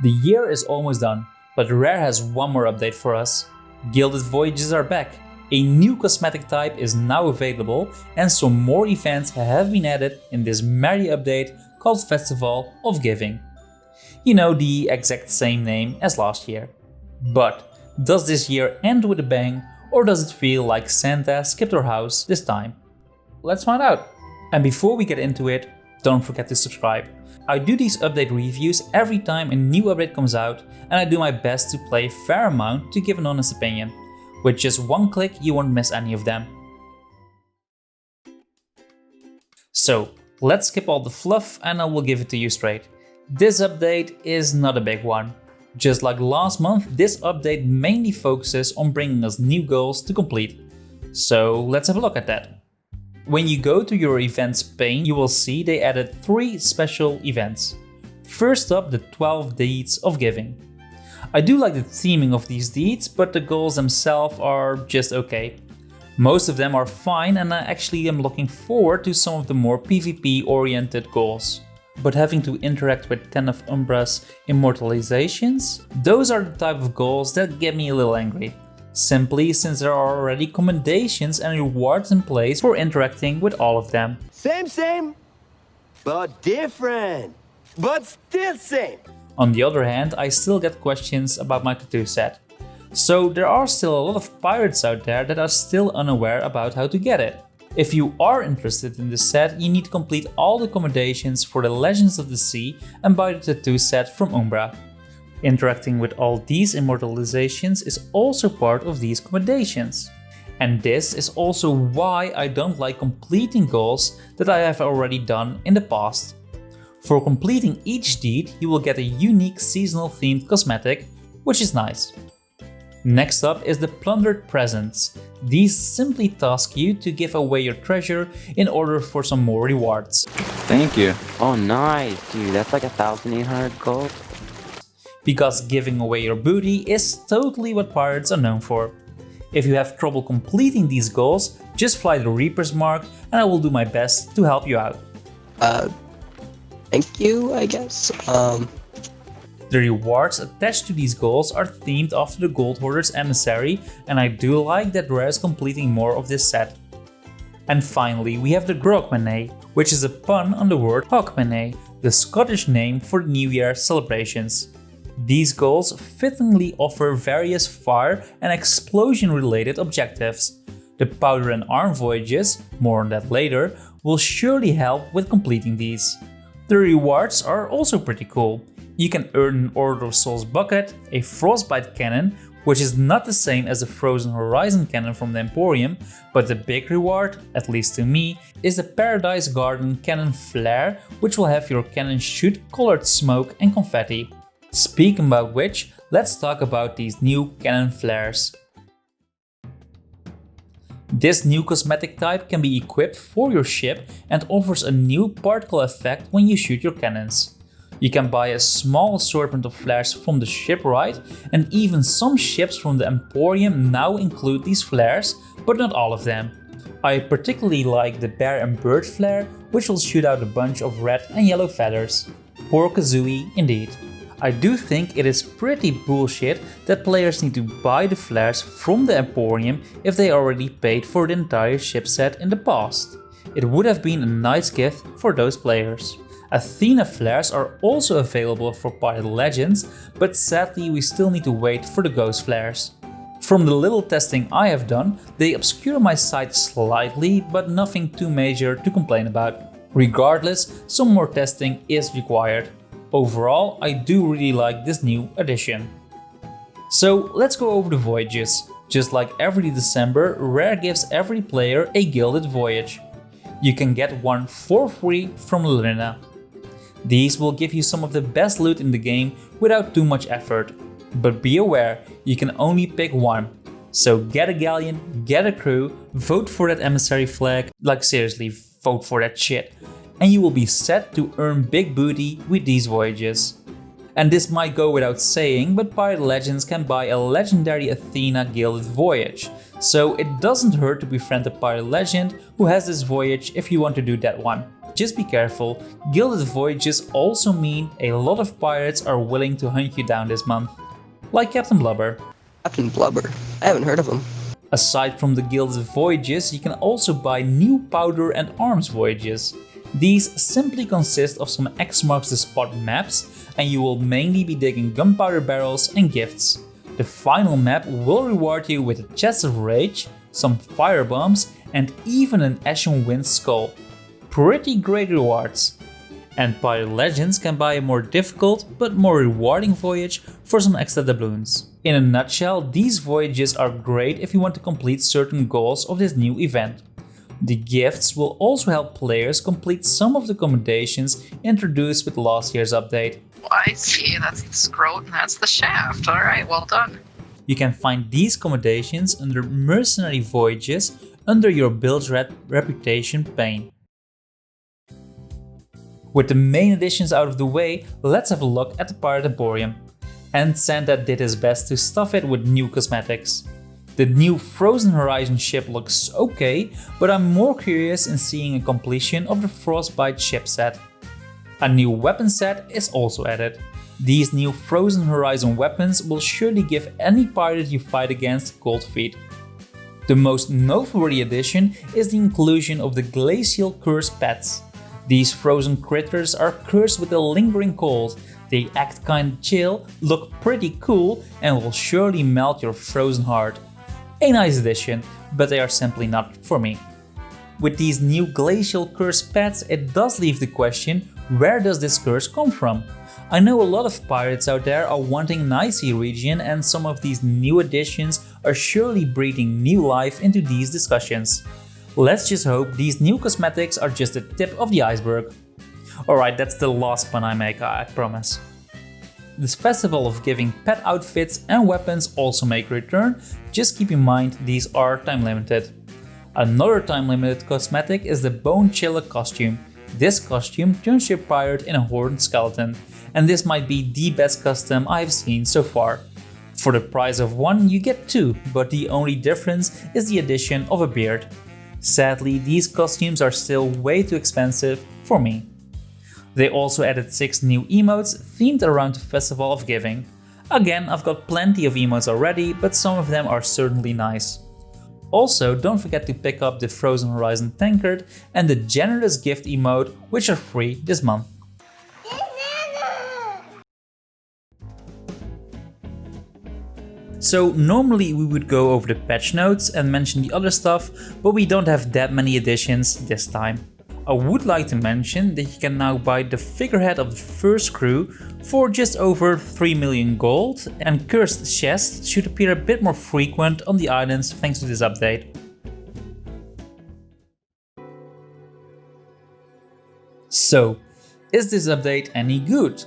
The year is almost done, but Rare has one more update for us. Gilded voyages are back. A new cosmetic type is now available and some more events have been added in this merry update called Festival of Giving. You know, the exact same name as last year. But does this year end with a bang, or does it feel like Santa skipped our house this time? Let's find out. And before we get into it, don't forget to subscribe. I do these update reviews every time a new update comes out, and I do my best to play a fair amount to give an honest opinion. With just one click you won't miss any of them. So let's skip all the fluff and I will give it to you straight. This update is not a big one. Just like last month, this update mainly focuses on bringing us new goals to complete. So let's have a look at that. When you go to your events pane, you will see they added 3 special events. First up, the 12 deeds of giving. I do like the theming of these deeds, but the goals themselves are just okay. Most of them are fine and I actually am looking forward to some of the more PvP oriented goals. But having to interact with 10 of Umbra's immortalizations? Those are the type of goals that get me a little angry. Simply since there are already commendations and rewards in place for interacting with all of them. Same, but different, but still same. On the other hand, I still get questions about my tattoo set. So there are still a lot of pirates out there that are still unaware about how to get it. If you are interested in the set, you need to complete all the commendations for the Legends of the Sea and buy the tattoo set from Umbra. Interacting with all these immortalizations is also part of these commendations. And this is also why I don't like completing goals that I have already done in the past. For completing each deed, you will get a unique seasonal themed cosmetic, which is nice. Next up is the plundered presents. These simply task you to give away your treasure in order for some more rewards. Thank you. Oh nice, dude, that's like 1,800 gold. Because giving away your booty is totally what pirates are known for. If you have trouble completing these goals, just fly the Reaper's Mark and I will do my best to help you out. Thank you, I guess. The rewards attached to these goals are themed after the Gold Hoarder's emissary, and I do like that Rare is completing more of this set. And finally, we have the Grogmanay, which is a pun on the word Hogmanay, the Scottish name for New Year celebrations. These goals fittingly offer various fire and explosion related objectives. The powder and arm voyages, more on that later, will surely help with completing these. The rewards are also pretty cool. You can earn an Order of Souls bucket, a frostbite cannon, which is not the same as the Frozen Horizon cannon from the Emporium, but the big reward, at least to me, is the Paradise Garden cannon flare, which will have your cannon shoot colored smoke and confetti. Speaking about which, let's talk about these new cannon flares. This new cosmetic type can be equipped for your ship and offers a new particle effect when you shoot your cannons. You can buy a small assortment of flares from the shipwright, and even some ships from the Emporium now include these flares, but not all of them. I particularly like the bear and bird flare, which will shoot out a bunch of red and yellow feathers. Poor Kazooie indeed. I do think it is pretty bullshit that players need to buy the flares from the Emporium if they already paid for the entire ship set in the past. It would have been a nice gift for those players. Athena flares are also available for Pirate Legends, but sadly we still need to wait for the ghost flares. From the little testing I have done, they obscure my sight slightly, but nothing too major to complain about. Regardless, some more testing is required. Overall, I do really like this new addition. So let's go over the voyages. Just like every December, Rare gives every player a Gilded voyage. You can get one for free from Lorena. These will give you some of the best loot in the game without too much effort. But be aware, you can only pick one. So get a galleon, get a crew, vote for that emissary flag, like seriously, vote for that shit. And you will be set to earn big booty with these voyages. And this might go without saying, but Pirate Legends can buy a legendary Athena Gilded voyage. So it doesn't hurt to befriend a Pirate Legend who has this voyage if you want to do that one. Just be careful, Gilded voyages also mean a lot of pirates are willing to hunt you down this month. Like Captain Blubber. Captain Blubber? I haven't heard of him. Aside from the Gilded voyages, you can also buy new powder and arms voyages. These simply consist of some X marks the spot maps, and you will mainly be digging gunpowder barrels and gifts. The final map will reward you with a chest of rage, some fire bombs, and even an Ashen Wind skull. Pretty great rewards. Empire Legends can buy a more difficult but more rewarding voyage for some extra doubloons. In a nutshell, these voyages are great if you want to complete certain goals of this new event. The gifts will also help players complete some of the accommodations introduced with last year's update. I see, that's the scrote and that's the shaft. Alright, well done. You can find these accommodations under Mercenary Voyages under your build's reputation pane. With the main additions out of the way, let's have a look at the Pirate Emporium. And Santa did his best to stuff it with new cosmetics. The new Frozen Horizon ship looks okay, but I'm more curious in seeing a completion of the Frostbite ship set. A new weapon set is also added. These new Frozen Horizon weapons will surely give any pirate you fight against cold feet. The most noteworthy addition is the inclusion of the Glacial Curse pets. These frozen critters are cursed with a lingering cold. They act kinda chill, look pretty cool, and will surely melt your frozen heart. A nice addition, but they are simply not for me. With these new Glacial Curse pets, it does leave the question, where does this curse come from? I know a lot of pirates out there are wanting an icy region, and some of these new additions are surely breathing new life into these discussions. Let's just hope these new cosmetics are just the tip of the iceberg. Alright, that's the last pun I make, I promise. This festival of giving pet outfits and weapons also make a return, just keep in mind these are time limited. Another time limited cosmetic is the Bone Chiller costume. This costume turns your pirate in a horned skeleton, and this might be the best custom I've seen so far. For the price of one you get two, but the only difference is the addition of a beard. Sadly, these costumes are still way too expensive for me. They also added 6 new emotes themed around the Festival of Giving. Again, I've got plenty of emotes already, but some of them are certainly nice. Also, don't forget to pick up the Frozen Horizon tankard and the Generous Gift emote, which are free this month. So normally we would go over the patch notes and mention the other stuff, but we don't have that many additions this time. I would like to mention that you can now buy the figurehead of the first crew for just over 3 million gold, and cursed chests should appear a bit more frequent on the islands thanks to this update. So, is this update any good?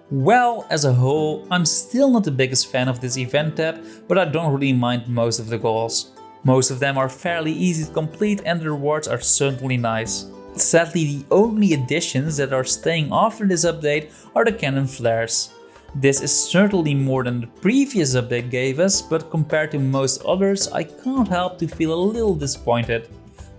Well, as a whole, I'm still not the biggest fan of this event tab, but I don't really mind most of the goals. Most of them are fairly easy to complete and the rewards are certainly nice. Sadly, the only additions that are staying after this update are the cannon flares. This is certainly more than the previous update gave us, but compared to most others, I can't help to feel a little disappointed.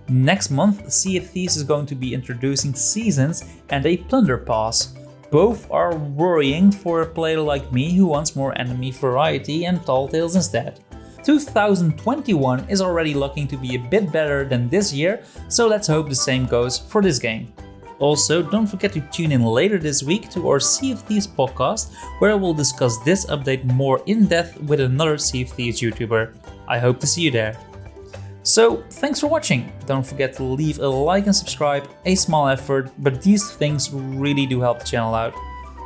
Next month, Sea of Thieves is going to be introducing seasons and a plunder pass. Both are worrying for a player like me who wants more enemy variety and tall tales instead. 2021 is already looking to be a bit better than this year, so let's hope the same goes for this game. Also, don't forget to tune in later this week to our Sea of Thieves podcast, where I will discuss this update more in depth with another Sea of Thieves YouTuber. I hope to see you there. So, thanks for watching. Don't forget to leave a like and subscribe, a small effort, but these things really do help the channel out.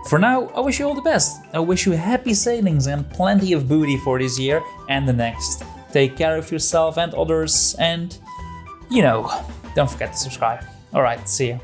For now, I wish you all the best. I wish you happy sailings and plenty of booty for this year and the next. Take care of yourself and others, and, don't forget to subscribe. Alright, see ya.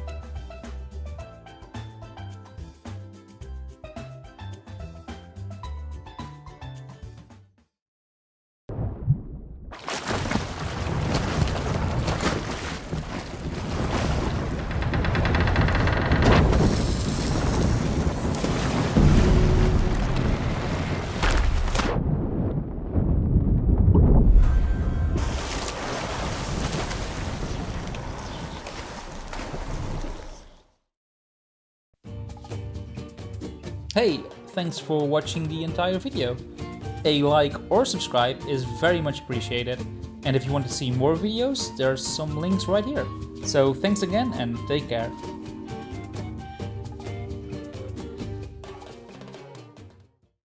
Hey, thanks for watching the entire video. A like or subscribe is very much appreciated. And if you want to see more videos, there's some links right here. So thanks again and take care.